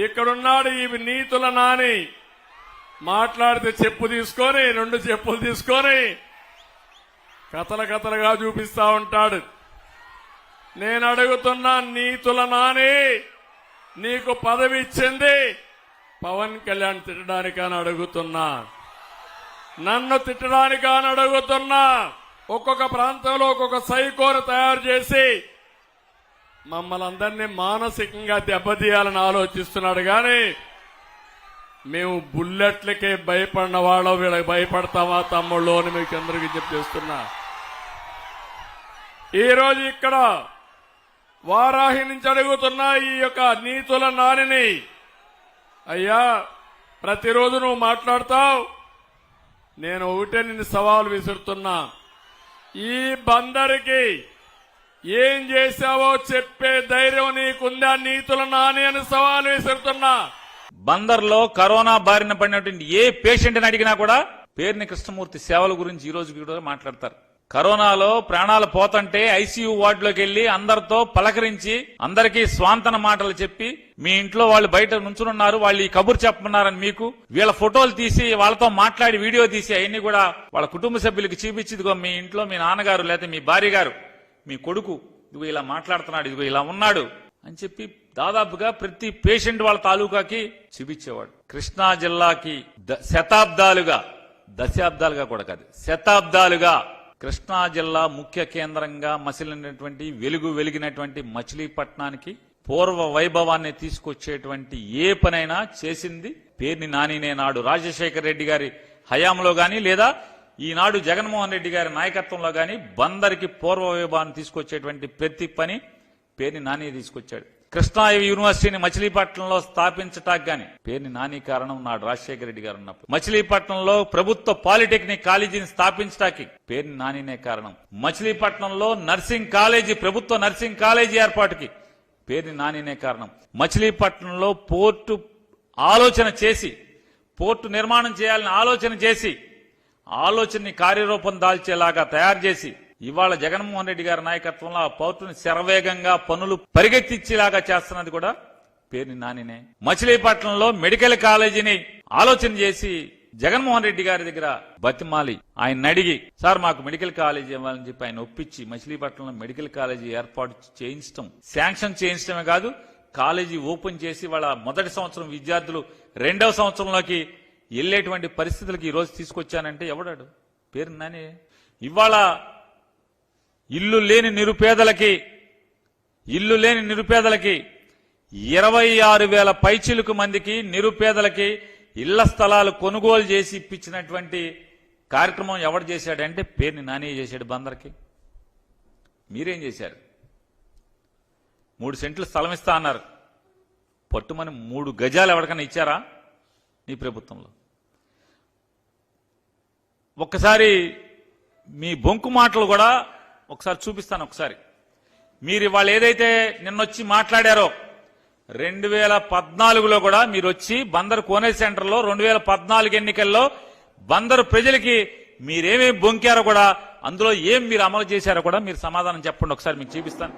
ఇక్కడున్నాడు ఈ నీతుల నాని. మాట్లాడితే చెప్పు తీసుకొని 2 చెప్పులు తీసుకొని కథలుగా చూపిస్తా ఉంటాడు. నేను అడుగుతున్నా, నీతుల నాని నీకు పదవి ఇచ్చింది పవన్ కళ్యాణ్ తిట్టడానికని అడుగుతున్నా, నన్ను తిట్టడానికని అడుగుతున్నా. ఒక్కొక్క ప్రాంతంలో ఒక్కొక్క సైకోను తయారు చేసి మమ్మల్ని అందరినీ మానసికంగా దెబ్బతీయాలని ఆలోచిస్తున్నాడు. కానీ మేము బుల్లెట్లకే భయపడిన వాళ్ళం, వీళ్ళకి భయపడతామా తమ్ముళ్ళు అని మీకు అందరికీ చెప్తున్నా. ఈరోజు ఇక్కడ వారాహి నుంచి అడుగుతున్నా ఈ యొక్క నీతుల నానిని, అయ్యా ప్రతిరోజు నువ్వు మాట్లాడతావు, నేను ఒకటే నిన్ను సవాలు విసురుతున్నా. ఈ బందరికి ఏం చేశావో చెప్పే ధైర్యం నీకుందా నీతుల నాని అని సవాలు విసురుతున్నా. బందర్లో కరోనా బారిన పడినటువంటి ఏ పేషెంట్ ని అడిగినా కూడా పేర్ని కృష్ణమూర్తి సేవల గురించి ఈ రోజు కూడా మాట్లాడతారు. కరోనాలో ప్రాణాలు పోతంటే ఐసీయూ వార్డులోకి వెళ్లి అందరితో పలకరించి అందరికీ స్వాంతన మాటలు చెప్పి, మీ ఇంట్లో వాళ్ళు బయట నుంచున్నారు, వాళ్ళు ఈ కబురు చెప్పమన్నారని మీకు వీళ్ళ ఫోటోలు తీసి వాళ్ళతో మాట్లాడి వీడియో తీసి అవన్నీ కూడా వాళ్ళ కుటుంబ సభ్యులకి చూపించిదిగో మీ ఇంట్లో మీ నాన్నగారు లేకపోతే మీ భార్య గారు మీ కొడుకు ఇదిగో ఇలా మాట్లాడుతున్నాడు, ఇదిగో ఇలా ఉన్నాడు అని చెప్పి దాదాపుగా ప్రతి పేషెంట్ వాళ్ళ తాలూకాకి చూపించేవాడు. కృష్ణా జిల్లాకి దశాబ్దాలుగా కూడా కాదు శతాబ్దాలుగా కృష్ణా జిల్లా ముఖ్య కేంద్రంగా మసిలినటువంటి వెలిగినటువంటి మచిలీపట్నానికి పూర్వ వైభవాన్ని తీసుకొచ్చేటువంటి ఏ పనైనా చేసింది పేర్ని నానినే. నాడు రాజశేఖర రెడ్డి గారి హయాంలో గాని లేదా ఈనాడు జగన్మోహన్ రెడ్డి గారి నాయకత్వంలో గాని బందరికి పూర్వ వైభవాన్ని తీసుకొచ్చేటువంటి ప్రతి పని పేర్ని నాని తీసుకొచ్చాడు. కృష్ణా యూనివర్సిటీని మచిలీపట్నంలో స్థాపించటానికి గాని పేర్ని నాని కారణం. నాడు రాజశేఖర రెడ్డి గారు ఉన్నప్పుడు మచిలీపట్నంలో ప్రభుత్వ పాలిటెక్నిక్ కాలేజీని స్థాపించడానికి పేర్ని నానినే కారణం. మచిలీపట్నంలో నర్సింగ్ కాలేజీ ప్రభుత్వ నర్సింగ్ కాలేజీ ఏర్పాటుకి పేర్ని నానినే కారణం. మచిలీపట్నంలో పోర్టు ఆలోచన చేసి పోర్టు నిర్మాణం చేయాలని ఆలోచన చేసి ఆలోచనని కార్యరూపం దాల్చేలాగా తయారు చేసి ఇవాళ జగన్మోహన్ రెడ్డి గారి నాయకత్వంలో ఆ పోర్టుని శరవేగంగా పనులు పరిగెత్తిచ్చేలాగా చేస్తున్నది కూడా పేర్ని నానినే. మచిలీపట్నంలో మెడికల్ కాలేజీని ఆలోచన చేసి జగన్మోహన్ రెడ్డి గారి దగ్గర బతిమాలి ఆయన అడిగి, సార్ మాకు మెడికల్ కాలేజీ ఇవ్వాలని చెప్పి ఆయన ఒప్పించి మచిలీపట్నంలో మెడికల్ కాలేజీ ఏర్పాటు చేయించడం, శాంక్షన్ చేయించడమే కాదు కాలేజీ ఓపెన్ చేసి వాళ్ళ మొదటి సంవత్సరం విద్యార్థులు 2వ సంవత్సరంలోకి వెళ్లేటువంటి పరిస్థితులకి ఈ రోజు తీసుకొచ్చానంటే ఎవడాడు? పేరు నాని. ఇవాళ ఇల్లు లేని నిరుపేదలకి 26,000 పైచిలుకు మందికి నిరుపేదలకి ఇళ్ల స్థలాలు కొనుగోలు చేసి ఇప్పించినటువంటి కార్యక్రమం ఎవడు చేశాడంటే పేర్ని నాని చేశాడు. బందర్కి మీరేం చేశారు? 3 సెంట్లు స్థలం ఇస్తా అన్నారు, పట్టుమని 3 గజాలు ఎవరికైనా ఇచ్చారా నీ ప్రభుత్వంలో? ఒక్కసారి మీ బొంకు మాటలు కూడా ఒకసారి చూపిస్తాను. ఒకసారి మీరు ఇవాళ ఏదైతే నిన్నొచ్చి మాట్లాడారో 2014లో కూడా మీరు వచ్చి బందరు కోనే సెంటర్లో 2014 ఎన్నికల్లో బందరు ప్రజలకి మీరేమేమి బొంకారో కూడా అందులో ఏం మీరు అమలు చేశారో కూడా మీరు సమాధానం చెప్పండి. ఒకసారి మీకు చూపిస్తాను.